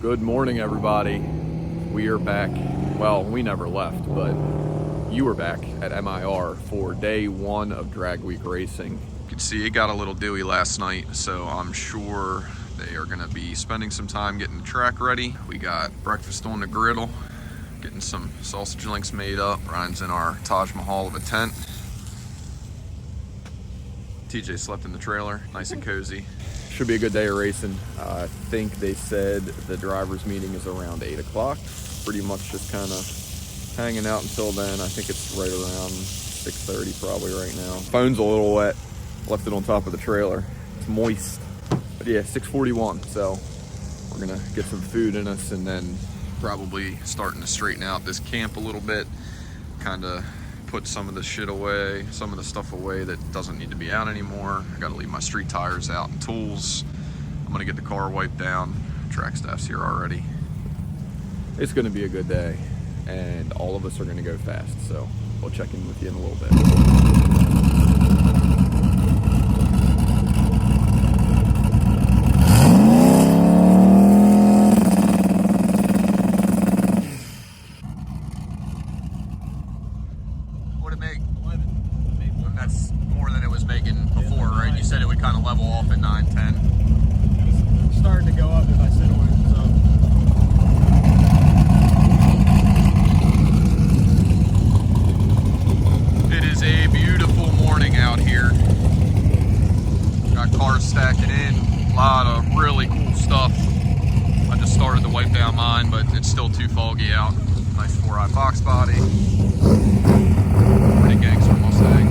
Good morning, everybody. We are back. Well, we never left, but you were back at MIR for day one of drag week racing. You can see it got a little dewy last night, so I'm sure they are gonna be spending some time getting the track ready. We got breakfast on the griddle, getting some sausage links made up. Ryan's in our Taj Mahal of a tent. TJ slept in the trailer, nice and cozy. Should be a good day of racing. I think they said the driver's meeting is around 8 o'clock. Pretty much just kind of hanging out until then. I think it's right around 6:30 probably right now. Phone's a little wet. Left it on top of the trailer. It's moist. But yeah, 6:41. So we're gonna get some food in us and then probably starting to straighten out this camp a little bit. Kind of put some of the shit away, some of the stuff away that doesn't need to be out anymore. I gotta leave my street tires out and tools. I'm gonna get the car wiped down. Track staff's here already. It's gonna be a good day and all of us are gonna go fast. So we'll check in with you in a little bit. Stacking in, a lot of really cool stuff. I just started to wipe down mine, but it's still too foggy out. Nice 4i box body. Pretty gangster Mustang.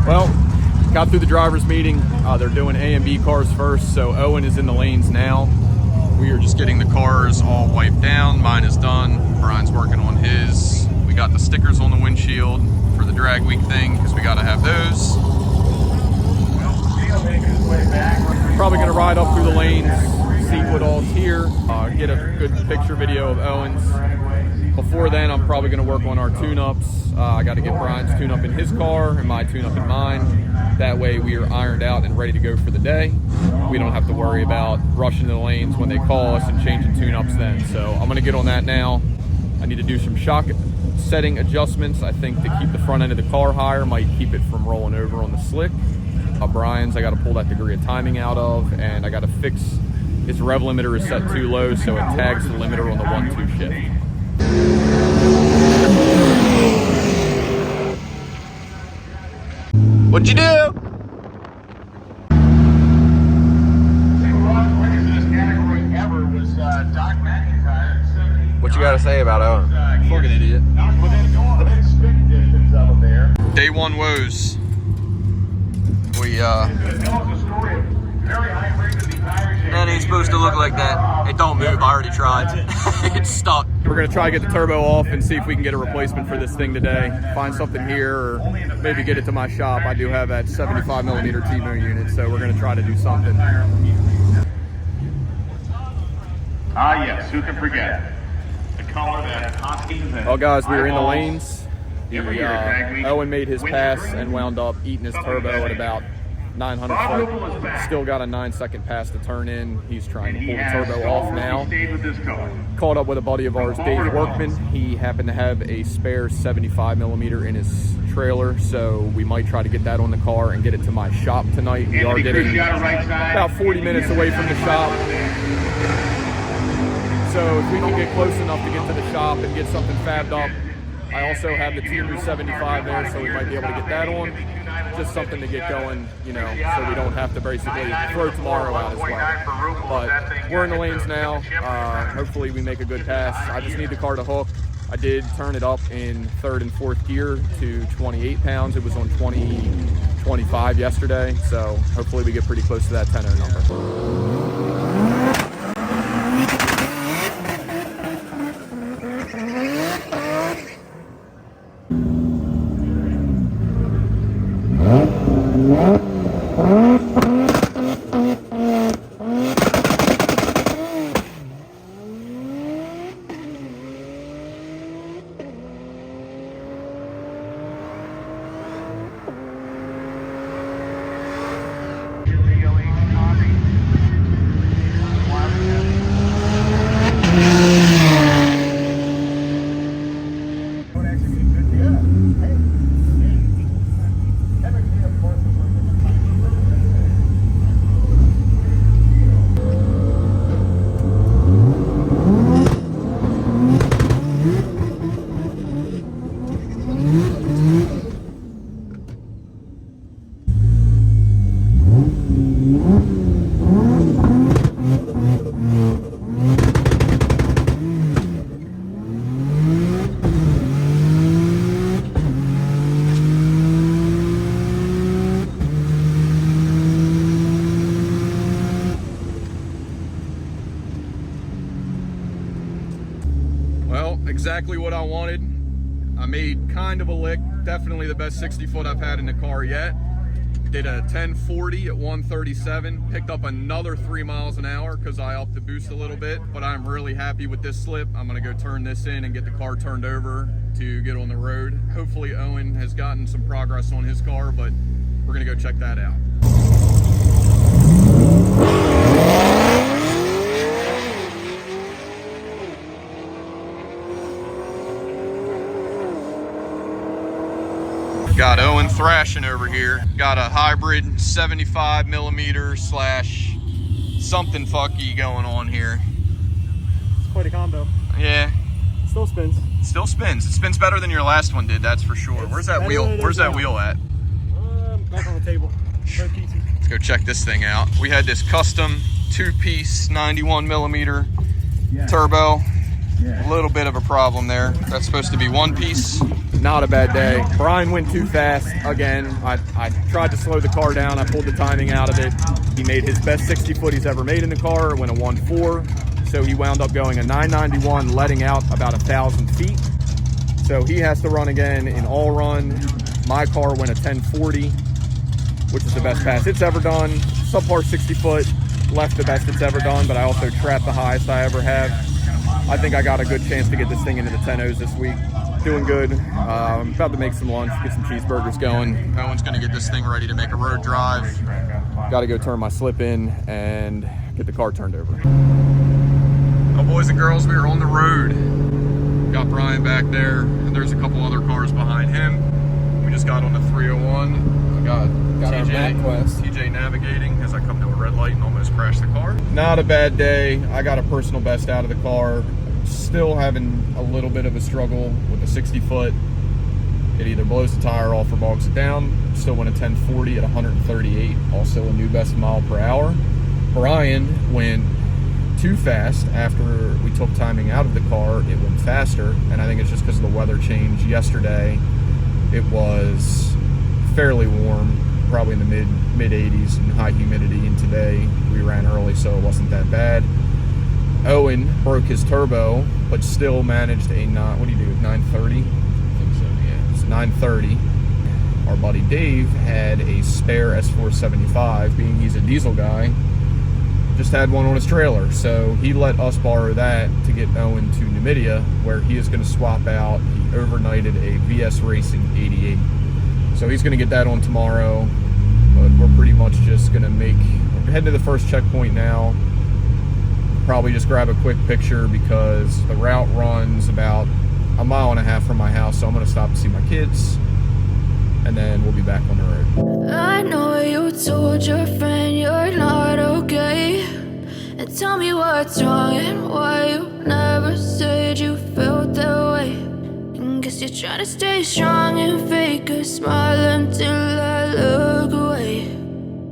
Well, got through the driver's meeting. They're doing A and B cars first, so Owen is in the lanes now. We are just getting the cars all wiped down. Mine is done. Brian's working on his. We got the stickers on the windshield for the drag week thing because we got to have those. Probably going to ride up through the lanes, see what all's here, get a good picture video of Owen's. Before then, I'm probably going to work on our tune-ups. I got to get Brian's tune-up in his car and my tune-up in mine. That way we are ironed out and ready to go for the day. We don't have to worry about rushing to the lanes when they call us and changing tune-ups then. So I'm gonna get on that now. I need to do some shock setting adjustments. I think to keep the front end of the car higher might keep it from rolling over on the slick. Brian's I gotta pull that degree of timing out of, and I gotta fix his rev limiter is set too low so it tags the limiter on the 1-2 shift. What'd you do? What you gotta say about Owen? Fucking idiot. Day one woes. That ain't supposed to look like that. It don't move, I already tried. It's stuck. We're gonna try to get the turbo off and see if we can get a replacement for this thing today. Find something here or maybe get it to my shop. I do have that 75mm T-Moon unit, so we're gonna try to do something. Ah yes, who can forget? The color that oh guys, we were in the lanes. Owen made his pass and wound up eating his turbo at about 900 foot. Still got a 9-second pass to turn in. He's trying to pull the turbo off now. Caught up with a buddy of ours, Dave Workman. He happened to have a spare 75mm in his trailer, so we might try to get that on the car and get it to my shop tonight. We are getting about 40 minutes away from the shop. So if we can get close enough to get to the shop and get something fabbed up. I also have the T-Moon 75 there, so we might be able to get that on. Just something to get going, you know, so we don't have to basically throw tomorrow out as well. But we're in the lanes now. Hopefully we make a good pass. I just need the car to hook. I did turn it up in 3rd and 4th gear to 28 pounds. It was on 20-25 yesterday, so hopefully we get pretty close to that 10-0 number. exactly what I wanted. I made kind of a lick, definitely the best 60 foot I've had in the car yet. Did a 1040 at 137, picked up another 3 miles an hour because I upped the boost a little bit, but I'm really happy with this slip. I'm gonna go turn this in and get the car turned over to get on the road. Hopefully Owen has gotten some progress on his car, but we're gonna go check that out. Got Owen thrashing over here. Got a hybrid 75 millimeter slash something fucky going on here. It's quite a combo. Yeah. Still spins. Still spins. It spins better than your last one did, that's for sure. Where's that wheel? Where's that wheel at? Back on the table. Let's go check this thing out. We had this custom 2-piece 91 millimeter turbo. A little bit of a problem there. That's supposed to be 1 piece. Not a bad day. Brian went too fast again. I tried to slow the car down. I pulled the timing out of it. He made his best 60 foot he's ever made in the car. It went a 1.4. So he wound up going a 991, letting out about 1,000 feet. So he has to run again in all run. My car went a 1040, which is the best pass it's ever done. Subpar 60 foot, left the best it's ever done, but I also trapped the highest I ever have. I think I got a good chance to get this thing into the 10-0s this week. Doing good. I'm about to make some lunch, get some cheeseburgers going. Owen's gonna get this thing ready to make a road drive. Gotta go turn my slip in and get the car turned over. Oh, boys and girls, we are on the road. Got Brian back there, and there's a couple other cars behind him. We just got on the 301. I got TJ navigating as I come to a red light and almost crashed the car. Not a bad day. I got a personal best out of the car. Still having a little bit of a struggle with the 60 foot. It either blows the tire off or bogs it down. Still went a 1040 at 138, also a new best mile per hour. Brian went too fast. After we took timing out of the car, it went faster, and I think it's just because of the weather change. Yesterday it was fairly warm, probably in the mid 80s and high humidity, and today we ran early, so it wasn't that bad. Owen broke his turbo, but still managed a 930? I think so, yeah. It's 930. Our buddy Dave had a spare S475, being he's a diesel guy, just had one on his trailer. So he let us borrow that to get Owen to Numidia, where he is going to swap out. He overnighted a VS Racing 88. So he's going to get that on tomorrow, but we're pretty much just going to we're heading to the first checkpoint now. Probably just grab a quick picture because the route runs about 1.5 miles from my house, so I'm going to stop to see my kids, and then we'll be back on the road. I know you told your friend you're not okay, and tell me what's wrong and why you never said you felt that way. And guess you're trying to stay strong and fake a smile until I look away.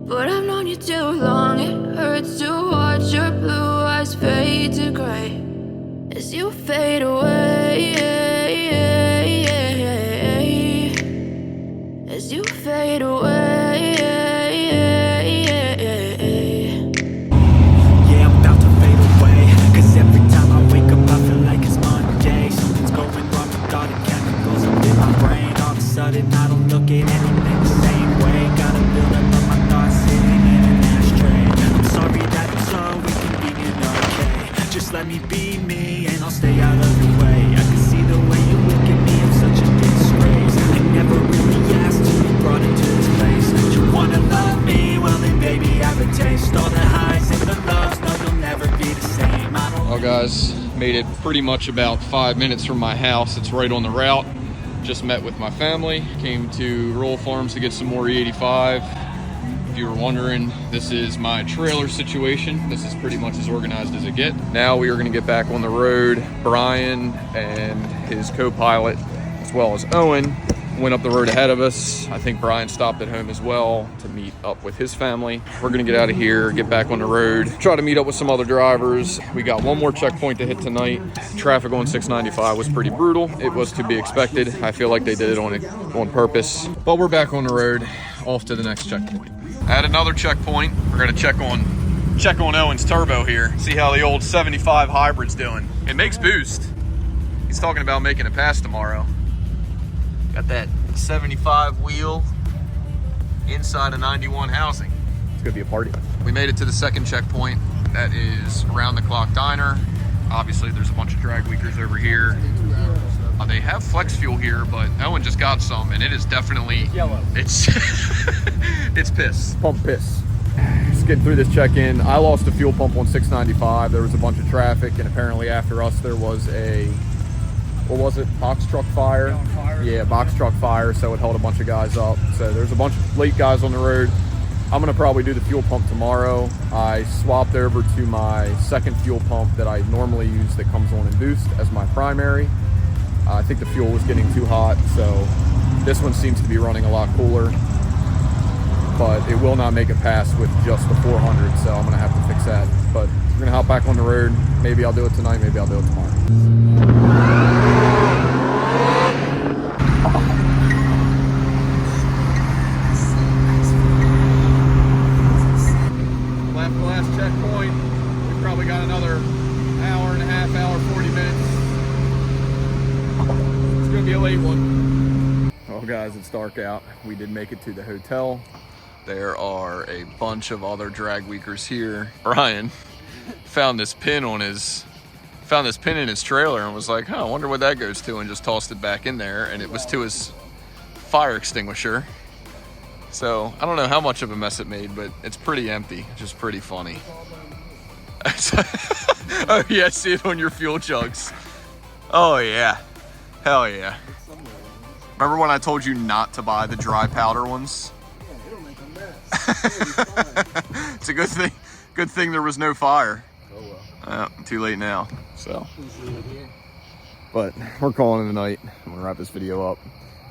But I've known you too long, it hurts to watch your blue eyes fade to gray as you fade away, as you fade away. Yeah, I'm about to fade away, cause every time I wake up I feel like it's Monday. Something's going wrong with all the chemicals up in my brain. All of a sudden I don't look at anything the same way. Gotta build up of my thoughts sitting in an ashtray. I'm sorry that I'm so inconvenient, okay. Just let me be me and I'll stay out of the way. I can see the way you look at me, I'm such a disgrace. I never really asked to be brought into this place. You wanna love me? Well then baby have a taste. All the highs and the lows, no you'll never be the same. Well guys, made it pretty much about 5 minutes from my house. It's right on the route. Just met with my family. Came to Rural Farms to get some more E85. If you were wondering, this is my trailer situation. This is pretty much as organized as it gets. Now we are gonna get back on the road. Brian and his co-pilot, as well as Owen, went up the road ahead of us. I think Brian stopped at home as well to meet up with his family. We're gonna get out of here, get back on the road, try to meet up with some other drivers. We got one more checkpoint to hit tonight. Traffic on 695 was pretty brutal. It was to be expected. I feel like they did it on purpose. But we're back on the road, off to the next checkpoint. At another checkpoint, we're gonna check on Owen's turbo here, see how the old 75 hybrid's doing. It makes boost. He's talking about making a pass tomorrow. Got that 75 wheel inside a 91 housing. It's gonna be a party. We made it to the second checkpoint. That is Round the Clock Diner. Obviously, there's a bunch of drag weekers over here. They have flex fuel here, but Owen just got some, and it is definitely Yellow. It's it's piss. Pump piss. Just getting through this check-in. I lost a fuel pump on 695. There was a bunch of traffic, and apparently after us there was a, what was it, box truck fire? Yeah, box truck fire, so it held a bunch of guys up. So there's a bunch of late guys on the road. I'm gonna probably do the fuel pump tomorrow. I swapped over to my second fuel pump that I normally use that comes on induced as my primary. I think the fuel was getting too hot, so this one seems to be running a lot cooler, but it will not make a pass with just the 400, so I'm gonna have to fix that. But we're gonna hop back on the road. Maybe I'll do it tonight, maybe I'll do it tomorrow. Left the last checkpoint. We probably got another hour and a half, hour, 40 minutes. It's gonna be a late one. Well guys, it's dark out. We did make it to the hotel. There are a bunch of other drag weekers here. Brian found this pin in his trailer and was like, huh, I wonder what that goes to, and just tossed it back in there, and it was to his fire extinguisher. So I don't know how much of a mess it made, but it's pretty empty, which is pretty funny. Oh yeah, see it on your fuel jugs. Oh yeah, hell yeah. Remember when I told you not to buy the dry powder ones? Yeah, it'll make a mess. It's a good thing there was no fire. Oh well. Too late now. So, but we're calling it a night. I'm gonna wrap this video up.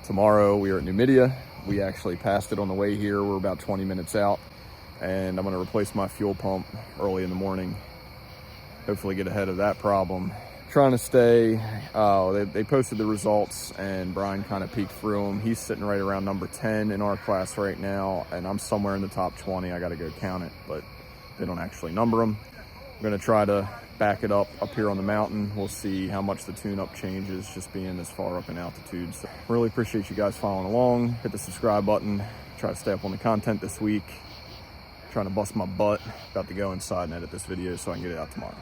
Tomorrow we are at Numidia. We actually passed it on the way here. We're about 20 minutes out, and I'm gonna replace my fuel pump early in the morning. Hopefully get ahead of that problem. Trying to stay, they posted the results and Brian kind of peeked through them. He's sitting right around number 10 in our class right now, and I'm somewhere in the top 20. I got to go count it, but they don't actually number them. I'm going to try to back it up here on the mountain. We'll see how much the tune-up changes just being this far up in altitude. So really appreciate you guys following along. Hit the subscribe button. Try to stay up on the content this week. Trying to bust my butt. About to go inside and edit this video so I can get it out tomorrow.